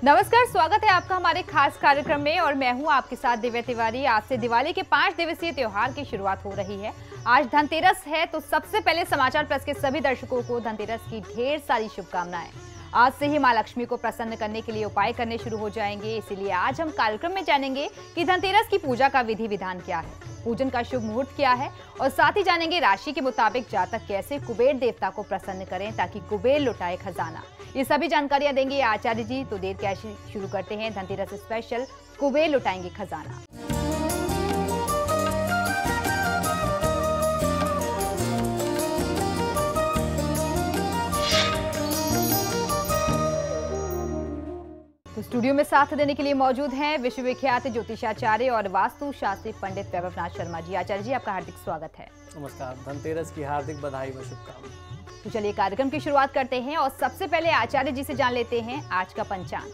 नमस्कार, स्वागत है आपका हमारे खास कार्यक्रम में और मैं हूं आपके साथ दिव्या तिवारी। आज से दिवाली के 5 दिवसीय त्योहार की शुरुआत हो रही है। आज धनतेरस है, तो सबसे पहले समाचार प्लस के सभी दर्शकों को धनतेरस की ढेर सारी शुभकामनाएं। आज से ही मां लक्ष्मी को प्रसन्न करने के लिए उपाय करने शुरू हो जाएंगे, इसीलिए आज हम कार्यक्रम में जानेंगे कि धनतेरस की पूजा का विधि विधान क्या है, पूजन का शुभ मुहूर्त क्या है और साथ ही जानेंगे राशि के मुताबिक जातक कैसे कुबेर देवता को प्रसन्न करें ताकि कुबेर लुटाए खजाना। ये सभी जानकारियां देंगे आचार्य जी। तो देर कैसे शुरू करते हैं धनतेरस स्पेशल कुबेर लुटाएंगे खजाना। तो स्टूडियो में साथ देने के लिए मौजूद हैं विश्वविख्यात ज्योतिषाचार्य और वास्तु शास्त्री पंडित वैभवनाथ शर्मा जी। आचार्य जी, आपका हार्दिक स्वागत है। नमस्कार, धनतेरस की हार्दिक बधाई व शुभकामनाएं। तो चलिए कार्यक्रम की शुरुआत करते हैं और सबसे पहले आचार्य जी से जान लेते हैं आज का पंचांग।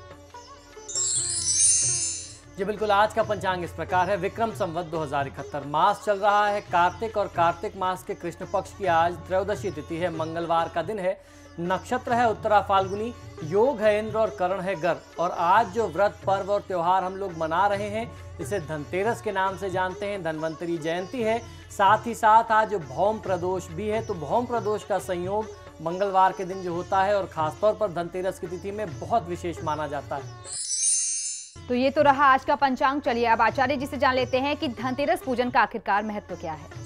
जी बिल्कुल, आज का पंचांग इस प्रकार है। विक्रम संवत 2071 मास चल रहा है कार्तिक और कार्तिक मास के कृष्ण पक्ष की आज त्रयोदशी तिथि है, मंगलवार का दिन है। नक्षत्र है उत्तरा फाल्गुनी, योग है इंद्र और करण है गर। और आज जो व्रत पर्व और त्योहार हम लोग मना रहे हैं इसे धनतेरस के नाम से जानते हैं। धन्वंतरी जयंती है, साथ ही साथ आज भौम प्रदोष भी है। तो भौम प्रदोष का संयोग मंगलवार के दिन जो होता है और खासतौर पर धनतेरस की तिथि में बहुत विशेष माना जाता है। तो ये तो रहा आज का पंचांग। चलिए अब आचार्य जी से जान लेते हैं कि धनतेरस पूजन का आखिरकार महत्व क्या है।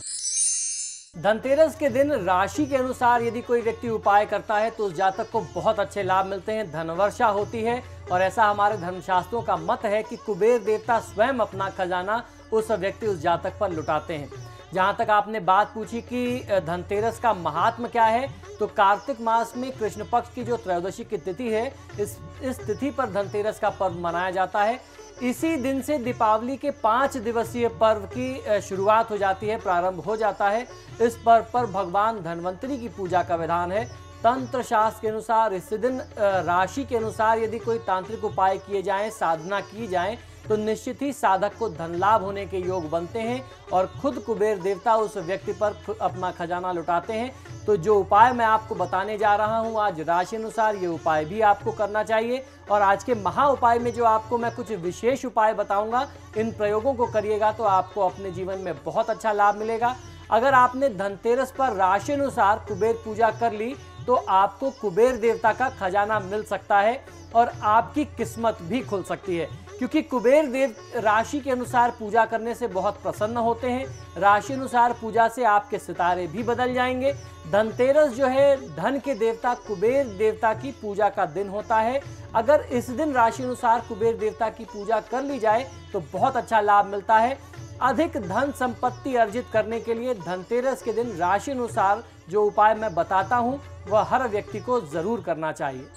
धनतेरस के दिन राशि के अनुसार यदि कोई व्यक्ति उपाय करता है तो उस जातक को बहुत अच्छे लाभ मिलते हैं, धनवर्षा होती है। और ऐसा हमारे धर्मशास्त्रों का मत है कि कुबेर देवता स्वयं अपना खजाना उस व्यक्ति उस जातक पर लुटाते हैं। जहाँ तक आपने बात पूछी कि धनतेरस का महात्म क्या है, तो कार्तिक मास में कृष्ण पक्ष की जो त्रयोदशी की तिथि है इस तिथि पर धनतेरस का पर्व मनाया जाता है। इसी दिन से दीपावली के 5 दिवसीय पर्व की शुरुआत हो जाती है, प्रारंभ हो जाता है। इस पर्व पर भगवान धन्वंतरी की पूजा का विधान है। तंत्र शास्त्र के अनुसार इस दिन राशि के अनुसार यदि कोई तांत्रिक उपाय किए जाएं, साधना की जाए तो निश्चित ही साधक को धन लाभ होने के योग बनते हैं और खुद कुबेर देवता उस व्यक्ति पर अपना खजाना लुटाते हैं। तो जो उपाय मैं आपको बताने जा रहा हूं आज राशि अनुसार, ये उपाय भी आपको करना चाहिए। और आज के महा उपाय में जो आपको मैं कुछ विशेष उपाय बताऊंगा, इन प्रयोगों को करिएगा तो आपको अपने जीवन में बहुत अच्छा लाभ मिलेगा। अगर आपने धनतेरस पर राशि अनुसार कुबेर पूजा कर ली तो आपको कुबेर देवता का खजाना मिल सकता है और आपकी किस्मत भी खुल सकती है, क्योंकि कुबेर देव राशि के अनुसार पूजा करने से बहुत प्रसन्न होते हैं। राशि अनुसार पूजा से आपके सितारे भी बदल जाएंगे। धनतेरस जो है धन के देवता कुबेर देवता की पूजा का दिन होता है। अगर इस दिन राशि अनुसार कुबेर देवता की पूजा कर ली जाए तो बहुत अच्छा लाभ मिलता है। अधिक धन संपत्ति अर्जित करने के लिए धनतेरस के दिन राशि अनुसार जो उपाय मैं बताता हूं वह हर व्यक्ति को जरूर करना चाहिए।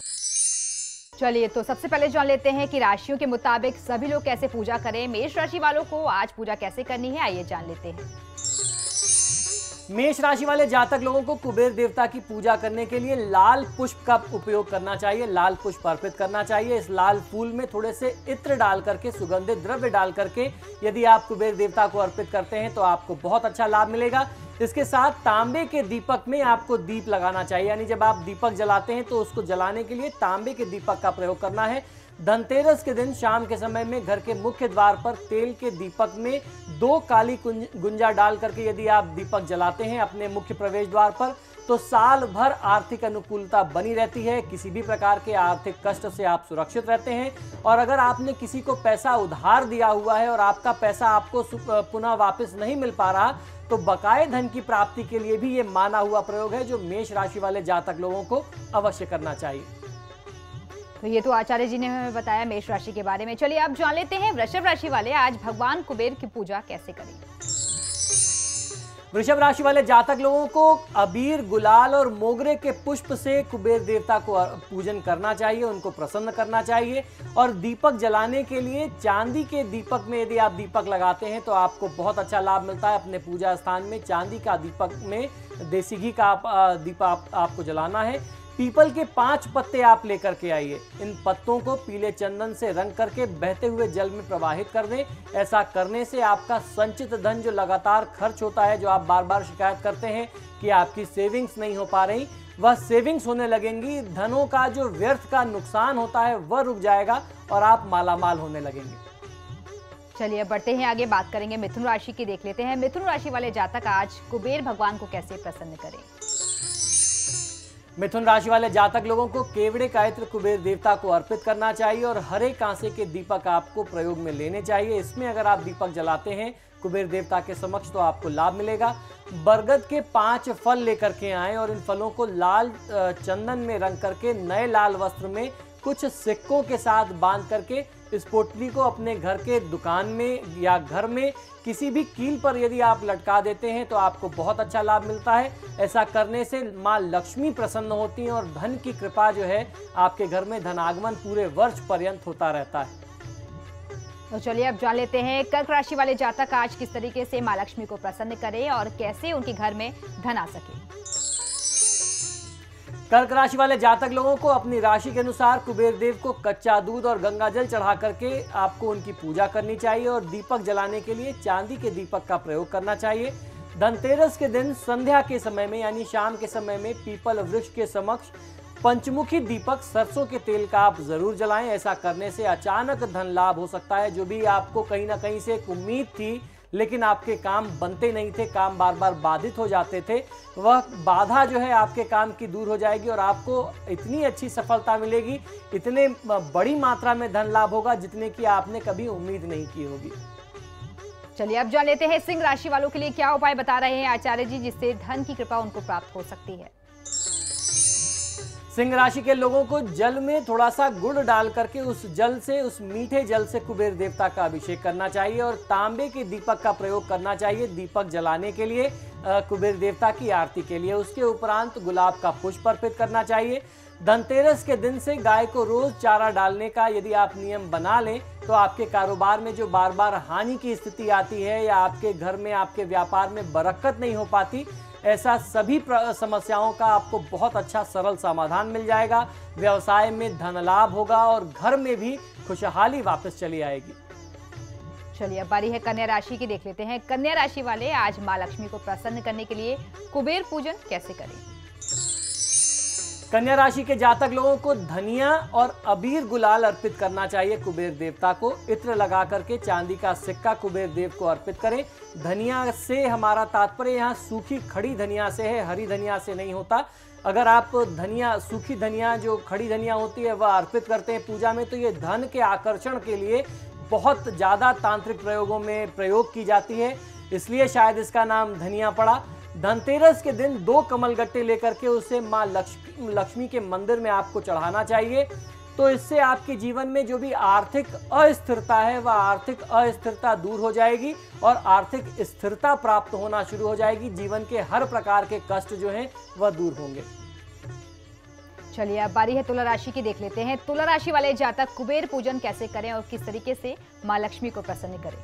चलिए तो सबसे पहले जान लेते हैं कि राशियों के मुताबिक सभी लोग कैसे पूजा करें। मेष राशि वालों को आज पूजा कैसे करनी है, आइए जान लेते हैं। मेष राशि वाले जातक लोगों को कुबेर देवता की पूजा करने के लिए लाल पुष्प का उपयोग करना चाहिए, लाल पुष्प अर्पित करना चाहिए। इस लाल फूल में थोड़े से इत्र डाल करके, सुगंधित द्रव्य डाल करके यदि आप कुबेर देवता को अर्पित करते हैं तो आपको बहुत अच्छा लाभ मिलेगा। इसके साथ तांबे के दीपक में आपको दीप लगाना चाहिए, यानी जब आप दीपक जलाते हैं तो उसको जलाने के लिए तांबे के दीपक का प्रयोग करना है। धनतेरस के दिन शाम के समय में घर के मुख्य द्वार पर तेल के दीपक में 2 काली गुंजा डाल करके यदि आप दीपक जलाते हैं अपने मुख्य प्रवेश द्वार पर तो साल भर आर्थिक अनुकूलता बनी रहती है। किसी भी प्रकार के आर्थिक कष्ट से आप सुरक्षित रहते हैं। और अगर आपने किसी को पैसा उधार दिया हुआ है और आपका पैसा आपको पुनः वापस नहीं मिल पा रहा तो बकाये धन की प्राप्ति के लिए भी ये माना हुआ प्रयोग है जो मेष राशि वाले जातक लोगों को अवश्य करना चाहिए। तो ये तो आचार्य जी ने हमें बताया मेष राशि के बारे में। चलिए अब जान लेते हैं वृषभ राशि वाले आज भगवान कुबेर की पूजा कैसे करें। वृषभ राशि वाले जातक लोगों को अबीर, गुलाल और मोगरे के पुष्प से कुबेर देवता को पूजन करना चाहिए, उनको प्रसन्न करना चाहिए। और दीपक जलाने के लिए चांदी के दीपक में यदि आप दीपक लगाते हैं तो आपको बहुत अच्छा लाभ मिलता है। अपने पूजा स्थान में चांदी का दीपक में देसी घी का दीपक आपको जलाना है। पीपल के 5 पत्ते आप लेकर के आइए। इन पत्तों को पीले चंदन से रंग करके बहते हुए जल में प्रवाहित कर दें। ऐसा करने से आपका संचित धन जो लगातार खर्च होता है, जो आप बार बार शिकायत करते हैं कि आपकी सेविंग्स नहीं हो पा रही, वह सेविंग्स होने लगेंगी, धनों का जो व्यर्थ का नुकसान होता है वह रुक जाएगा और आप मालामाल होने लगेंगे। चलिए अब बढ़ते हैं आगे, बात करेंगे मिथुन राशि की। देख लेते हैं मिथुन राशि वाले जातक आज कुबेर भगवान को कैसे प्रसन्न करें। मिथुन राशि वाले जातक लोगों को केवड़े का इत्र कुबेर देवता को अर्पित करना चाहिए और हरे कांसे के दीपक आपको प्रयोग में लेने चाहिए। इसमें अगर आप दीपक जलाते हैं कुबेर देवता के समक्ष तो आपको लाभ मिलेगा। बरगद के 5 फल लेकर के आएं और इन फलों को लाल चंदन में रंग करके नए लाल वस्त्र में कुछ सिक्कों के साथ बांध करके इस पोटली को अपने घर के दुकान में या घर में किसी भी कील पर यदि आप लटका देते हैं तो आपको बहुत अच्छा लाभ मिलता है। ऐसा करने से माँ लक्ष्मी प्रसन्न होती हैं और धन की कृपा जो है आपके घर में धनागमन पूरे वर्ष पर्यंत होता रहता है। तो चलिए अब जान लेते हैं कर्क राशि वाले जातक आज किस तरीके से माँ लक्ष्मी को प्रसन्न करें और कैसे उनके घर में धन आ सके। कर्क राशि वाले जातक लोगों को अपनी राशि के अनुसार कुबेर देव को कच्चा दूध और गंगा जल चढ़ा करके आपको उनकी पूजा करनी चाहिए और दीपक जलाने के लिए चांदी के दीपक का प्रयोग करना चाहिए। धनतेरस के दिन संध्या के समय में यानी शाम के समय में पीपल वृक्ष के समक्ष पंचमुखी दीपक सरसों के तेल का आप जरूर जलाएं। ऐसा करने से अचानक धन लाभ हो सकता है। जो भी आपको कहीं ना कहीं से एक उम्मीद थी लेकिन आपके काम बनते नहीं थे, काम बार बार बाधित हो जाते थे, वह बाधा जो है आपके काम की दूर हो जाएगी और आपको इतनी अच्छी सफलता मिलेगी, इतने बड़ी मात्रा में धन लाभ होगा जितने की आपने कभी उम्मीद नहीं की होगी। चलिए अब जान लेते हैं सिंह राशि वालों के लिए क्या उपाय बता रहे हैं आचार्य जी जिससे धन की कृपा उनको प्राप्त हो सकती है। सिंह राशि के लोगों को जल में थोड़ा सा गुड़ डाल करके उस मीठे जल से कुबेर देवता का अभिषेक करना चाहिए और तांबे के दीपक का प्रयोग करना चाहिए दीपक जलाने के लिए, कुबेर देवता की आरती के लिए। उसके उपरांत गुलाब का पुष्प अर्पित करना चाहिए। धनतेरस के दिन से गाय को रोज चारा डालने का यदि आप नियम बना लें तो आपके कारोबार में जो बार बार हानि की स्थिति आती है या आपके घर में आपके व्यापार में बरकत नहीं हो पाती, ऐसा सभी समस्याओं का आपको बहुत अच्छा सरल समाधान मिल जाएगा। व्यवसाय में धन लाभ होगा और घर में भी खुशहाली वापस चली आएगी। चलिए अब बारी है कन्या राशि की। देख लेते हैं कन्या राशि वाले आज माँ लक्ष्मी को प्रसन्न करने के लिए कुबेर पूजन कैसे करें। कन्या राशि के जातक लोगों को धनिया और अबीर गुलाल अर्पित करना चाहिए कुबेर देवता को। इत्र लगा करके चांदी का सिक्का कुबेर देव को अर्पित करें। धनिया से हमारा तात्पर्य यहाँ सूखी खड़ी धनिया से है, हरी धनिया से नहीं होता। अगर आप धनिया, सूखी धनिया जो खड़ी धनिया होती है वह अर्पित करते हैं पूजा में तो ये धन के आकर्षण के लिए बहुत ज़्यादा तांत्रिक प्रयोगों में प्रयोग की जाती है, इसलिए शायद इसका नाम धनिया पड़ा। धनतेरस के दिन 2 कमलगट्टे लेकर के उसे माँ लक्ष्मी के मंदिर में आपको चढ़ाना चाहिए। तो इससे आपके जीवन में जो भी आर्थिक अस्थिरता है वह आर्थिक अस्थिरता दूर हो जाएगी और आर्थिक स्थिरता प्राप्त होना शुरू हो जाएगी। जीवन के हर प्रकार के कष्ट जो हैं वह दूर होंगे। चलिए अब बारी है तुला राशि की। देख लेते हैं तुला राशि वाले जातक कुबेर पूजन कैसे करें और किस तरीके से माँ लक्ष्मी को प्रसन्न करें।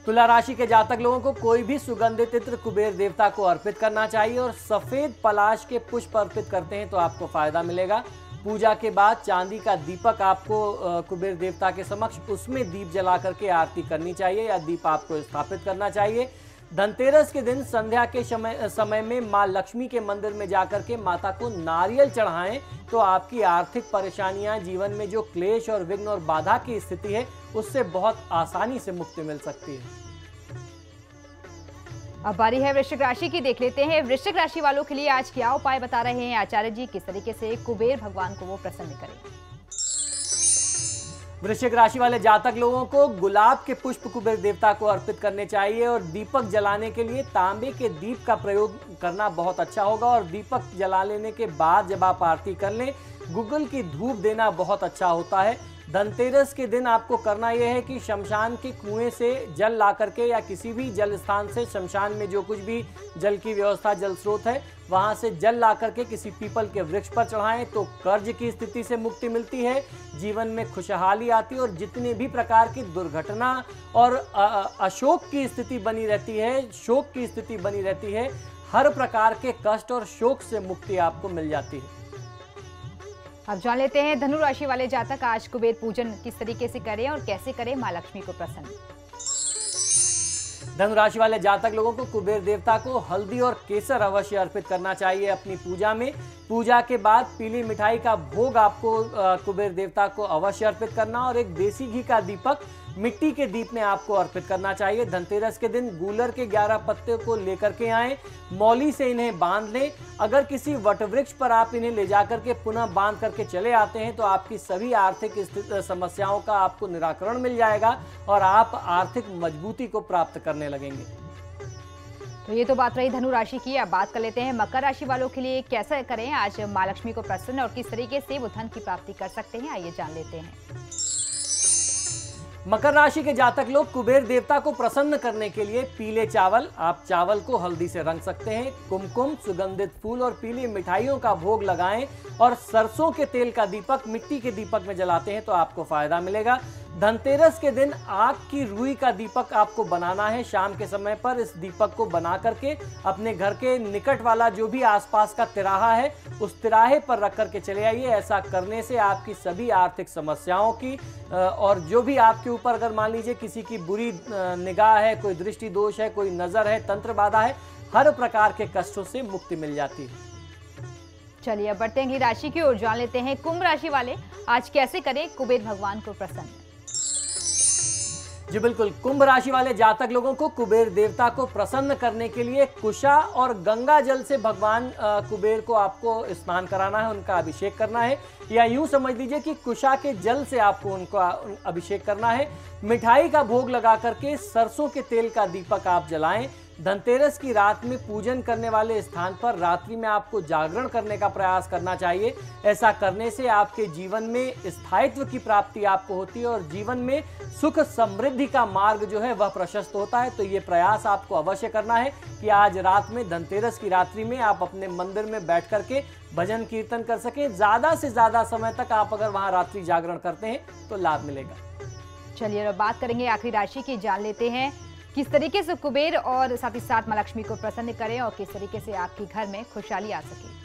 तुला राशि के जातक लोगों को कोई भी सुगंधित इत्र कुबेर देवता को अर्पित करना चाहिए और सफेद पलाश के पुष्प अर्पित करते हैं तो आपको फायदा मिलेगा। पूजा के बाद चांदी का दीपक आपको कुबेर देवता के समक्ष उसमें दीप जला करके आरती करनी चाहिए या दीप आपको स्थापित करना चाहिए। धनतेरस के दिन संध्या के समय में माँ लक्ष्मी के मंदिर में जाकर के माता को नारियल चढ़ाएं तो आपकी आर्थिक परेशानियां, जीवन में जो क्लेश और विघ्न और बाधा की स्थिति है उससे बहुत आसानी से मुक्ति मिल सकती है। अब बारी है वृश्चिक राशि की। देख लेते हैं वृश्चिक राशि वालों के लिए आज क्या उपाय बता रहे हैं आचार्य जी, किस तरीके से कुबेर भगवान को वो प्रसन्न करें। वृश्चिक राशि वाले जातक लोगों को गुलाब के पुष्प कुबेर देवता को अर्पित करने चाहिए और दीपक जलाने के लिए तांबे के दीप का प्रयोग करना बहुत अच्छा होगा और दीपक जला लेने के बाद जब आप आरती कर लें गुग्गल की धूप देना बहुत अच्छा होता है। धनतेरस के दिन आपको करना यह है कि शमशान के कुएं से जल ला करके या किसी भी जल स्थान से, शमशान में जो कुछ भी जल की व्यवस्था, जल स्रोत है, वहां से जल ला करके किसी पीपल के वृक्ष पर चढ़ाएं तो कर्ज की स्थिति से मुक्ति मिलती है, जीवन में खुशहाली आती है और जितने भी प्रकार की दुर्घटना और अशोक की स्थिति बनी रहती है, शोक की स्थिति बनी रहती है, हर प्रकार के कष्ट और शोक से मुक्ति आपको मिल जाती है। अब जान लेते हैं धनु राशि वाले जातक आज कुबेर पूजन किस तरीके से करें और कैसे करें माँ लक्ष्मी को प्रसन्न। धनु राशि वाले जातक लोगों को कुबेर देवता को हल्दी और केसर अवश्य अर्पित करना चाहिए अपनी पूजा में। पूजा के बाद पीली मिठाई का भोग आपको कुबेर देवता को अवश्य अर्पित करना और एक देसी घी का दीपक मिट्टी के दीप में आपको अर्पित करना चाहिए। धनतेरस के दिन गूलर के 11 पत्ते को लेकर के आएं, मौली से इन्हें बांध लें। अगर किसी वटवृक्ष पर आप इन्हें ले जाकर के पुनः बांध करके चले आते हैं तो आपकी सभी आर्थिक समस्याओं का आपको निराकरण मिल जाएगा और आप आर्थिक मजबूती को प्राप्त करने लगेंगे। तो ये तो बात रही धनु राशि की। अब बात कर लेते हैं मकर राशि वालों के लिए कैसे करें आज मां लक्ष्मी को प्रसन्न और किस तरीके से वो धन की प्राप्ति कर सकते हैं, आइए जान लेते हैं। मकर राशि के जातक लोग कुबेर देवता को प्रसन्न करने के लिए पीले चावल, आप चावल को हल्दी से रंग सकते हैं, कुमकुम, सुगंधित फूल और पीली मिठाइयों का भोग लगाएं और सरसों के तेल का दीपक मिट्टी के दीपक में जलाते हैं तो आपको फायदा मिलेगा। धनतेरस के दिन आग की रुई का दीपक आपको बनाना है। शाम के समय पर इस दीपक को बना करके अपने घर के निकट वाला जो भी आसपास का तिराहा है उस तिराहे पर रख करके चले आइए। ऐसा करने से आपकी सभी आर्थिक समस्याओं की और जो भी आपके ऊपर अगर मान लीजिए किसी की बुरी निगाह है, कोई दृष्टि दोष है, कोई नजर है, तंत्र बाधा है, हर प्रकार के कष्टों से मुक्ति मिल जाती है। चलिए अब बढ़ते हैं अगली राशि की ओर, जान लेते हैं कुंभ राशि वाले आज कैसे करें कुबेर भगवान को प्रसन्न। जी बिल्कुल, कुंभ राशि वाले जातक लोगों को कुबेर देवता को प्रसन्न करने के लिए कुशा और गंगा जल से भगवान कुबेर को आपको स्नान कराना है, उनका अभिषेक करना है, या यूं समझ लीजिए कि कुशा के जल से आपको उनका अभिषेक करना है। मिठाई का भोग लगा करके सरसों के तेल का दीपक आप जलाएं। धनतेरस की रात में पूजन करने वाले स्थान पर रात्रि में आपको जागरण करने का प्रयास करना चाहिए। ऐसा करने से आपके जीवन में स्थायित्व की प्राप्ति आपको होती है और जीवन में सुख समृद्धि का मार्ग जो है वह प्रशस्त होता है। तो ये प्रयास आपको अवश्य करना है कि आज रात में धनतेरस की रात्रि में आप अपने मंदिर में बैठ करके भजन कीर्तन कर सकें। ज्यादा से ज्यादा समय तक आप अगर वहां रात्रि जागरण करते हैं तो लाभ मिलेगा। चलिए अब बात करेंगे आखिरी राशि की, जान लेते हैं किस तरीके से कुबेर और साथ ही साथ मां लक्ष्मी को प्रसन्न करें और किस तरीके से आपके घर में खुशहाली आ सके।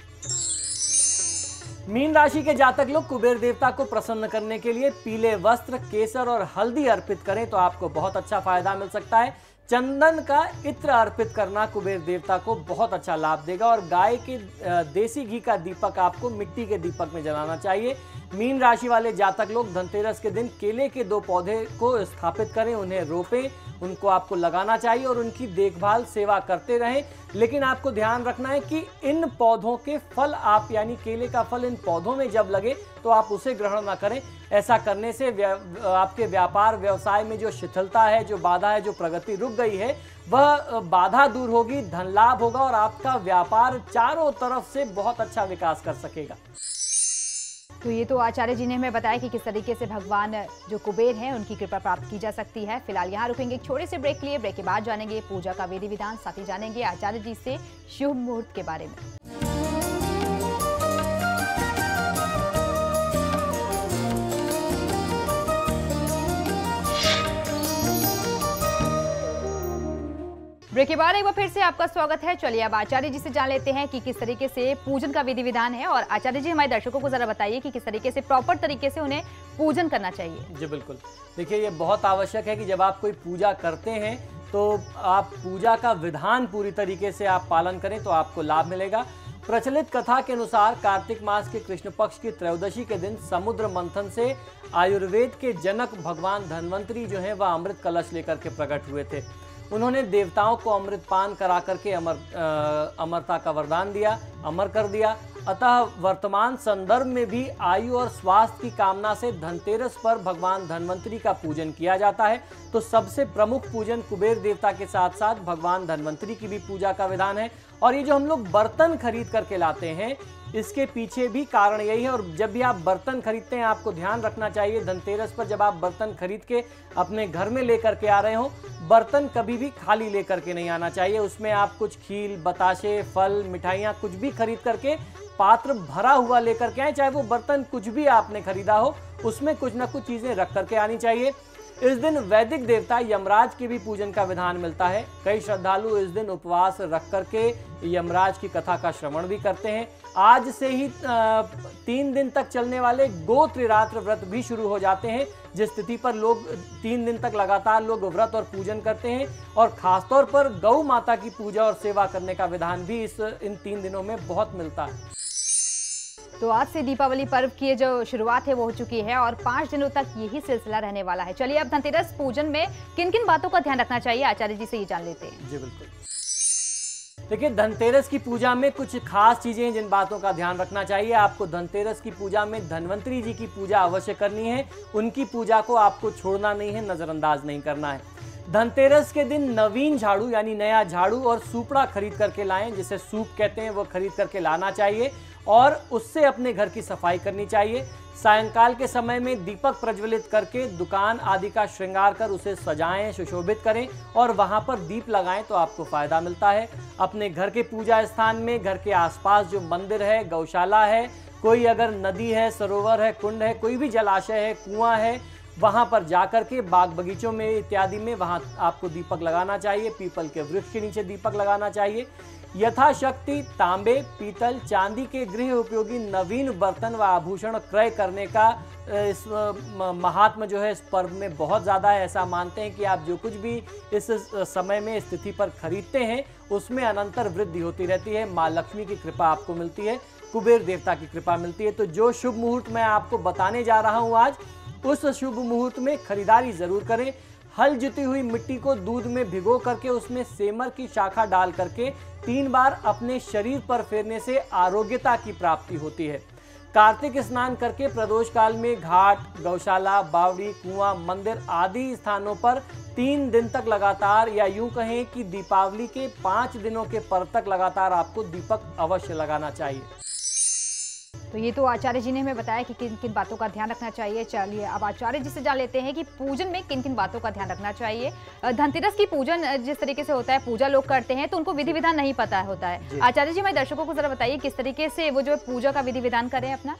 मीन राशि के जातक लोग कुबेर देवता को प्रसन्न करने के लिए पीले वस्त्र, केसर और हल्दी अर्पित करें तो आपको बहुत अच्छा फायदा मिल सकता है। चंदन का इत्र अर्पित करना कुबेर देवता को बहुत अच्छा लाभ देगा और गाय के देसी घी का दीपक आपको मिट्टी के दीपक में जलाना चाहिए। मीन राशि वाले जातक लोग धनतेरस के दिन केले के 2 पौधे को स्थापित करें, उन्हें रोपें, उनको आपको लगाना चाहिए और उनकी देखभाल सेवा करते रहें। लेकिन आपको ध्यान रखना है कि इन पौधों के फल आप यानी केले का फल इन पौधों में जब लगे तो आप उसे ग्रहण ना करें। ऐसा करने से आपके व्यापार व्यवसाय में जो शिथिलता है, जो बाधा है, जो प्रगति रुक गई है, वह बाधा दूर होगी, धन लाभ होगा और आपका व्यापार चारों तरफ से बहुत अच्छा विकास कर सकेगा। तो ये तो आचार्य जी ने हमें बताया कि किस तरीके से भगवान जो कुबेर हैं उनकी कृपा प्राप्त की जा सकती है। फिलहाल यहाँ रुकेंगे एक छोटे से ब्रेक के लिए। ब्रेक के बाद जानेंगे पूजा का विधि विधान, साथ ही जानेंगे आचार्य जी से शुभ मुहूर्त के बारे में। ब्रेक के बाद एक बार फिर से आपका स्वागत है। चलिए अब आचार्य जी से जान लेते हैं कि किस तरीके से पूजन का विधि विधान है और आचार्य जी हमारे दर्शकों को जरा बताइए कि किस तरीके से प्रॉपर तरीके से उन्हें पूजन करना चाहिए। जी बिल्कुल, देखिए ये बहुत आवश्यक है कि जब आप कोई पूजा करते हैं तो आप पूजा का विधान पूरी तरीके से आप पालन करें तो आपको लाभ मिलेगा। प्रचलित कथा के अनुसार कार्तिक मास के कृष्ण पक्ष की त्रयोदशी के दिन समुद्र मंथन से आयुर्वेद के जनक भगवान धन्वंतरी जो है वह अमृत कलश लेकर के प्रकट हुए थे। उन्होंने देवताओं को अमृत पान करा करके अमरता का वरदान दिया, अमर कर दिया। अतः वर्तमान संदर्भ में भी आयु और स्वास्थ्य की कामना से धनतेरस पर भगवान धन्वंतरी का पूजन किया जाता है। तो सबसे प्रमुख पूजन कुबेर देवता के साथ साथ भगवान धन्वंतरी की भी पूजा का विधान है। और ये जो हम लोग बर्तन खरीद करके लाते हैं इसके पीछे भी कारण यही है। और जब भी आप बर्तन खरीदते हैं आपको ध्यान रखना चाहिए धनतेरस पर जब आप बर्तन खरीद के अपने घर में लेकर के आ रहे हो, बर्तन कभी भी खाली लेकर के नहीं आना चाहिए। उसमें आप कुछ खील, बताशे, फल, मिठाइयाँ कुछ भी खरीद करके पात्र भरा हुआ लेकर के आए, चाहे वो बर्तन कुछ भी आपने खरीदा हो उसमें कुछ ना कुछ चीजें रख करके आनी चाहिए। इस दिन वैदिक देवता यमराज के भी पूजन का विधान मिलता है। कई श्रद्धालु इस दिन उपवास रख करके यमराज की कथा का श्रवण भी करते हैं। आज से ही 3 दिन तक चलने वाले गो त्रिरात्र व्रत भी शुरू हो जाते हैं जिस तिथि पर लोग 3 दिन तक लगातार लोग व्रत और पूजन करते हैं, और खासतौर पर गौ माता की पूजा और सेवा करने का विधान भी इन 3 दिनों में बहुत मिलता है। तो आज से दीपावली पर्व की जो शुरुआत है वो हो चुकी है और 5 दिनों तक यही सिलसिला रहने वाला है। चलिए अब धनतेरस पूजन में किन किन बातों का ध्यान रखना चाहिए, आचार्य जी से ये जान लेते हैं। जी बिल्कुल। देखिए, धनतेरस की पूजा में कुछ खास चीजें हैं जिन बातों का ध्यान रखना चाहिए। आपको धनतेरस की पूजा में धन्वंतरी जी की पूजा अवश्य करनी है। उनकी पूजा को आपको छोड़ना नहीं है, नजरअंदाज नहीं करना है। धनतेरस के दिन नवीन झाड़ू यानी नया झाड़ू और सूपड़ा खरीद करके लाएं, जिसे सूप कहते हैं, वो खरीद करके लाना चाहिए और उससे अपने घर की सफाई करनी चाहिए। सायंकाल के समय में दीपक प्रज्वलित करके दुकान आदि का श्रृंगार कर उसे सजाएं, सुशोभित करें और वहां पर दीप लगाएं तो आपको फायदा मिलता है। अपने घर के पूजा स्थान में, घर के आसपास जो मंदिर है, गौशाला है, कोई अगर नदी है, सरोवर है, कुंड है, कोई भी जलाशय है, कुआं है, वहां पर जाकर के बाग बगीचों में इत्यादि में वहां आपको दीपक लगाना चाहिए। पीपल के वृक्ष के नीचे दीपक लगाना चाहिए। यथाशक्ति तांबे, पीतल, चांदी के गृह उपयोगी नवीन बर्तन व आभूषण क्रय करने का इस महात्म जो है इस पर्व में बहुत ज़्यादा है। ऐसा मानते हैं कि आप जो कुछ भी इस समय में इस तिथि पर खरीदते हैं उसमें अनंतर वृद्धि होती रहती है। माँ लक्ष्मी की कृपा आपको मिलती है, कुबेर देवता की कृपा मिलती है। तो जो शुभ मुहूर्त मैं आपको बताने जा रहा हूँ आज, उस शुभ मुहूर्त में खरीदारी जरूर करें। हल जुती हुई मिट्टी को दूध में भिगो करके उसमें सेमर की शाखा डाल करके 3 बार अपने शरीर पर फेरने से आरोग्यता की प्राप्ति होती है। कार्तिक स्नान करके प्रदोष काल में घाट, गौशाला, बावड़ी, कुआं, मंदिर आदि स्थानों पर 3 दिन तक लगातार, या यूं कहें कि दीपावली के 5 दिनों के पर्व तक लगातार आपको दीपक अवश्य लगाना चाहिए। तो ये तो आचार्य जी ने हमें बताया कि किन किन बातों का ध्यान रखना चाहिए। चलिए अब आचार्य जी से जान लेते हैं कि पूजन में किन किन बातों का ध्यान रखना चाहिए। धनतेरस की पूजन जिस तरीके से होता है, पूजा लोग करते हैं तो उनको विधि विधान नहीं पता होता है। आचार्य जी, हमारे दर्शकों को जरा बताइए किस तरीके से वो जो पूजा का विधि विधान करें अपना।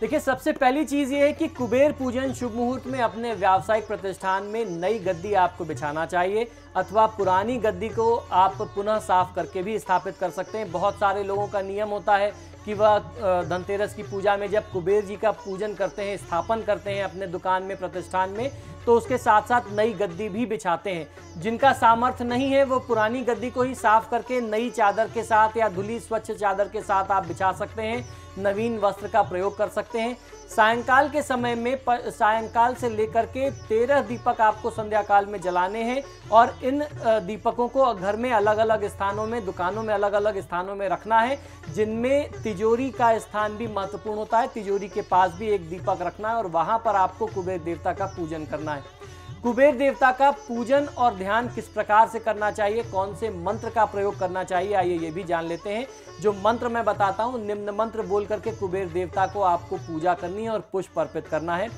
देखिए, सबसे पहली चीज ये है कि कुबेर पूजन शुभ मुहूर्त में अपने व्यावसायिक प्रतिष्ठान में नई गद्दी आपको बिछाना चाहिए, अथवा पुरानी गद्दी को आप पुनः साफ करके भी स्थापित कर सकते हैं। बहुत सारे लोगों का नियम होता है कि वह धनतेरस की पूजा में जब कुबेर जी का पूजन करते हैं, स्थापन करते हैं अपने दुकान में, प्रतिष्ठान में, तो उसके साथ साथ नई गद्दी भी बिछाते हैं। जिनका सामर्थ्य नहीं है वो पुरानी गद्दी को ही साफ करके नई चादर के साथ या धुली स्वच्छ चादर के साथ आप बिछा सकते हैं, नवीन वस्त्र का प्रयोग कर सकते हैं। सायंकाल के समय में सायंकाल से लेकर के 13 दीपक आपको संध्या काल में जलाने हैं और इन दीपकों को घर में अलग अलग स्थानों में, दुकानों में अलग अलग स्थानों में रखना है, जिनमें तिजोरी का स्थान भी महत्वपूर्ण होता है। तिजोरी के पास भी एक दीपक रखना है और वहां पर आपको कुबेर देवता का पूजन करना है। कुबेर देवता का पूजन और ध्यान किस प्रकार से करना चाहिए, कौन से मंत्र का प्रयोग करना चाहिए, आइए ये भी जान लेते हैं। जो मंत्र मैं बताता हूँ, निम्न मंत्र बोल करके कुबेर देवता को आपको पूजा करनी है और पुष्प अर्पित करना है।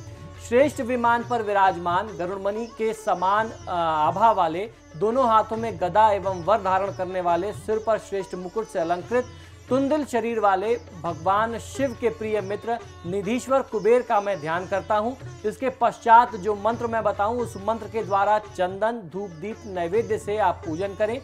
श्रेष्ठ विमान पर विराजमान, गरुड़मणि के समान आभा वाले, दोनों हाथों में गदा एवं वर धारण करने वाले, सिर पर श्रेष्ठ मुकुट से अलंकृत, तुंदिल शरीर वाले भगवान शिव के प्रिय मित्र निधीश्वर कुबेर का मैं ध्यान करता हूँ। इसके पश्चात जो मंत्र मैं बताऊं, उस मंत्र के द्वारा चंदन, धूप, दीप, नैवेद्य से आप पूजन करें।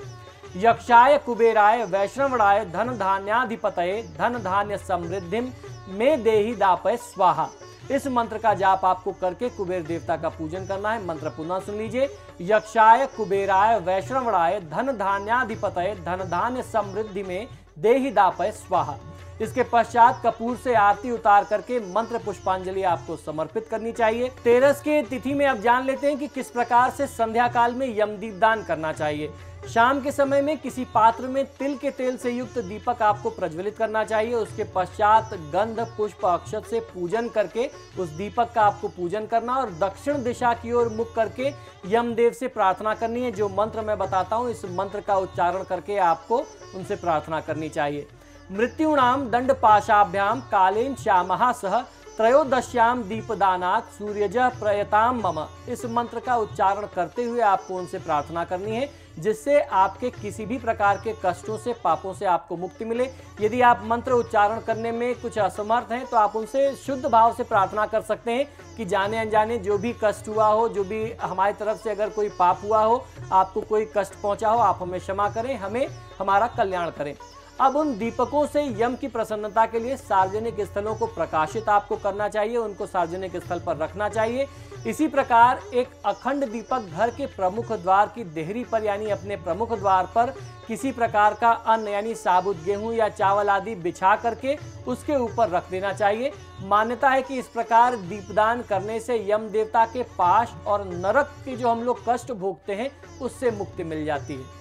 यक्षाय कुबेराय वैष्णवराय धन धान्याधिपतये धन धान्य समृद्धिम में देहि दापय स्वाहा। इस मंत्र का जाप आपको करके कुबेर देवता का पूजन करना है। मंत्र पुनः सुन लीजिए। यक्षाय कुबेराय वैष्णवराय धन धान्याधिपतये धन धान्य समृद्धि में देहि दापय स्वाहा। इसके पश्चात कपूर से आरती उतार करके मंत्र पुष्पांजलि आपको समर्पित करनी चाहिए। तेरस के तिथि में अब जान लेते हैं कि किस प्रकार से संध्या काल में यमदीपदान करना चाहिए। शाम के समय में किसी पात्र में तिल के तेल से युक्त दीपक आपको प्रज्वलित करना चाहिए। उसके पश्चात गंध, पुष्प, अक्षत से पूजन करके उस दीपक का आपको पूजन करना और दक्षिण दिशा की ओर मुख करके यमदेव से प्रार्थना करनी है। जो मंत्र मैं बताता हूँ, इस मंत्र का उच्चारण करके आपको उनसे प्रार्थना करनी चाहिए। मृत्युणाम दंड पाशाभ्याम कालेन श्यामः सह त्रयोदश्याम दीपदानात् सूर्यजः प्रयताम मम। इस मंत्र का उच्चारण करते हुए आपको उनसे प्रार्थना करनी है, जिससे आपके किसी भी प्रकार के कष्टों से, पापों से आपको मुक्ति मिले। यदि आप मंत्र उच्चारण करने में कुछ असमर्थ हैं तो आप उनसे शुद्ध भाव से प्रार्थना कर सकते हैं कि जाने अनजाने जो भी कष्ट हुआ हो, जो भी हमारी तरफ से अगर कोई पाप हुआ हो, आपको कोई कष्ट पहुंचा हो, आप हमें क्षमा करें, हमें हमारा कल्याण करें। अब उन दीपकों से यम की प्रसन्नता के लिए सार्वजनिक स्थलों को प्रकाशित आपको करना चाहिए, उनको सार्वजनिक स्थल पर रखना चाहिए। इसी प्रकार एक अखंड दीपक घर के प्रमुख द्वार की देहरी पर यानी अपने प्रमुख द्वार पर किसी प्रकार का अन्न यानी साबुत गेहूं या चावल आदि बिछा करके उसके ऊपर रख देना चाहिए। मान्यता है कि इस प्रकार दीपदान करने से यम देवता के पाश और नरक के जो हम लोग कष्ट भोगते हैं उससे मुक्ति मिल जाती है।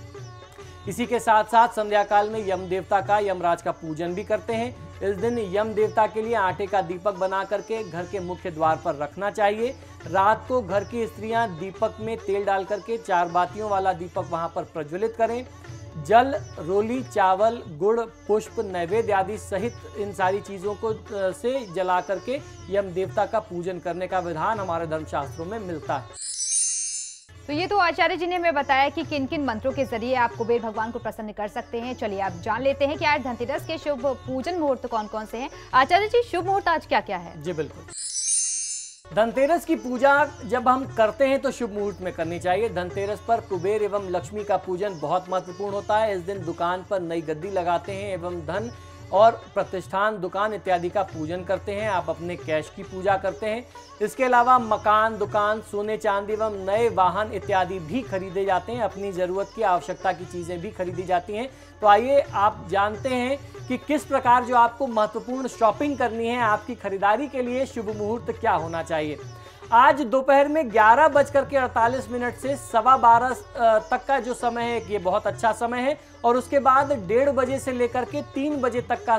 इसी के साथ साथ संध्या काल में यम देवता का यमराज का पूजन भी करते हैं। इस दिन यम देवता के लिए आटे का दीपक बना करके घर के मुख्य द्वार पर रखना चाहिए। रात को घर की स्त्रियां दीपक में तेल डाल करके 4 बातियों वाला दीपक वहां पर प्रज्वलित करें। जल, रोली, चावल, गुड़, पुष्प, नैवेद्य आदि सहित इन सारी चीजों को से जला करके यम देवता का पूजन करने का विधान हमारे धर्मशास्त्रों में मिलता है। तो ये तो आचार्य जी ने हमें बताया कि किन किन मंत्रों के जरिए आप कुबेर भगवान को प्रसन्न कर सकते हैं। चलिए आप जान लेते हैं कि आज धनतेरस के शुभ पूजन मुहूर्त कौन कौन से हैं। आचार्य जी, शुभ मुहूर्त आज क्या क्या है? जी बिल्कुल, धनतेरस की पूजा जब हम करते हैं तो शुभ मुहूर्त में करनी चाहिए। धनतेरस पर कुबेर एवं लक्ष्मी का पूजन बहुत महत्वपूर्ण होता है। इस दिन दुकान पर नई गद्दी लगाते हैं एवं धन और प्रतिष्ठान, दुकान इत्यादि का पूजन करते हैं। आप अपने कैश की पूजा करते हैं। इसके अलावा मकान, दुकान, सोने चांदी एवं नए वाहन इत्यादि भी खरीदे जाते हैं। अपनी ज़रूरत की, आवश्यकता की चीज़ें भी खरीदी जाती हैं। तो आइए आप जानते हैं कि किस प्रकार जो आपको महत्वपूर्ण शॉपिंग करनी है, आपकी खरीदारी के लिए शुभ मुहूर्त क्या होना चाहिए। आज दोपहर में 11:48 से 12:15 तक का जो समय है ये बहुत अच्छा समय है। और उसके बाद 1:30 बजे से लेकर के 3 बजे तक का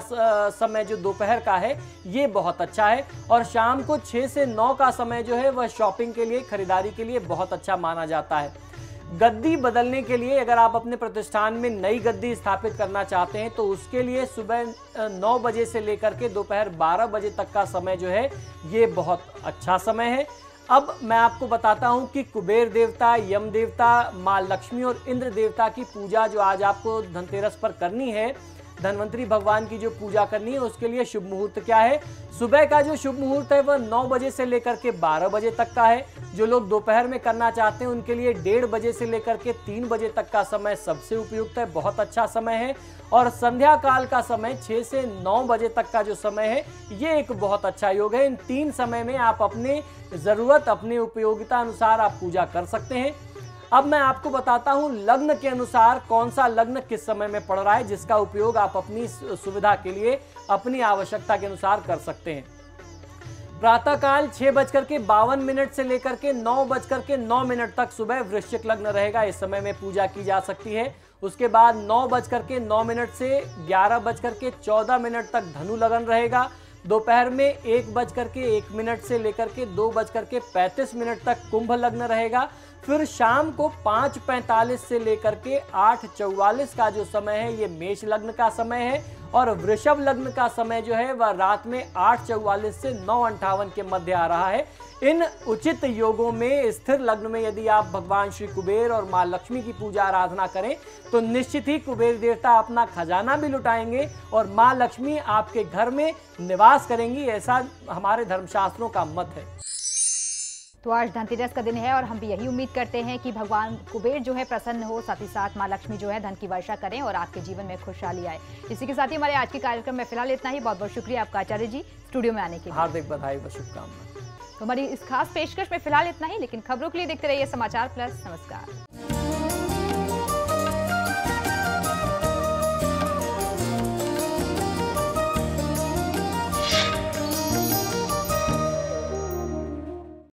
समय जो दोपहर का है ये बहुत अच्छा है। और शाम को 6 से 9 का समय जो है वह शॉपिंग के लिए, खरीदारी के लिए बहुत अच्छा माना जाता है। गद्दी बदलने के लिए अगर आप अपने प्रतिष्ठान में नई गद्दी स्थापित करना चाहते हैं तो उसके लिए सुबह 9 बजे से लेकर के दोपहर 12 बजे तक का समय जो है ये बहुत अच्छा समय है। अब मैं आपको बताता हूं कि कुबेर देवता, यम देवता, माँ लक्ष्मी और इंद्र देवता की पूजा जो आज आपको धनतेरस पर करनी है, धन्वंतरी भगवान की जो पूजा करनी है उसके लिए शुभ मुहूर्त क्या है। सुबह का जो शुभ मुहूर्त है वह 9 बजे से लेकर के 12 बजे तक का है। जो लोग दोपहर में करना चाहते हैं उनके लिए 1:30 बजे से लेकर के 3 बजे तक का समय सबसे उपयुक्त है, बहुत अच्छा समय है। और संध्या काल का समय 6 से 9 बजे तक का जो समय है ये एक बहुत अच्छा योग है। इन 3 समय में आप अपने ज़रूरत, अपनी उपयोगिता अनुसार आप पूजा कर सकते हैं। अब मैं आपको बताता हूं लग्न के अनुसार कौन सा लग्न किस समय में पड़ रहा है, जिसका उपयोग आप अपनी सुविधा के लिए, अपनी आवश्यकता के अनुसार कर सकते हैं। प्रातःकाल 6:52 से लेकर के 9:09 तक सुबह वृश्चिक लग्न रहेगा। इस समय में पूजा की जा सकती है। उसके बाद 9:09 से 11:14 तक धनु लगन रहेगा। दोपहर में 1:01 से लेकर के 2:35 तक कुंभ लग्न रहेगा। फिर शाम को 5:45 से लेकर के 8:44 का जो समय है ये मेष लग्न का समय है। और वृषभ लग्न का समय जो है वह रात में 8:44 से 9:58 के मध्य आ रहा है। इन उचित योगों में, स्थिर लग्न में यदि आप भगवान श्री कुबेर और माँ लक्ष्मी की पूजा आराधना करें तो निश्चित ही कुबेर देवता अपना खजाना भी लुटाएंगे और माँ लक्ष्मी आपके घर में निवास करेंगी, ऐसा हमारे धर्मशास्त्रों का मत है। तो आज धनतेरस का दिन है और हम भी यही उम्मीद करते हैं कि भगवान कुबेर जो है प्रसन्न हो, साथ ही साथ माँ लक्ष्मी जो है धन की वर्षा करें और आपके जीवन में खुशहाली आए। इसी के साथ ही हमारे आज के कार्यक्रम में फिलहाल इतना ही। बहुत बहुत शुक्रिया आपका आचार्य जी स्टूडियो में आने के लिए। हार्दिक बधाई व शुभकामनाएं। तो हमारी इस खास पेशकश में फिलहाल इतना ही, लेकिन खबरों के लिए देखते रहिए समाचार प्लस। नमस्कार।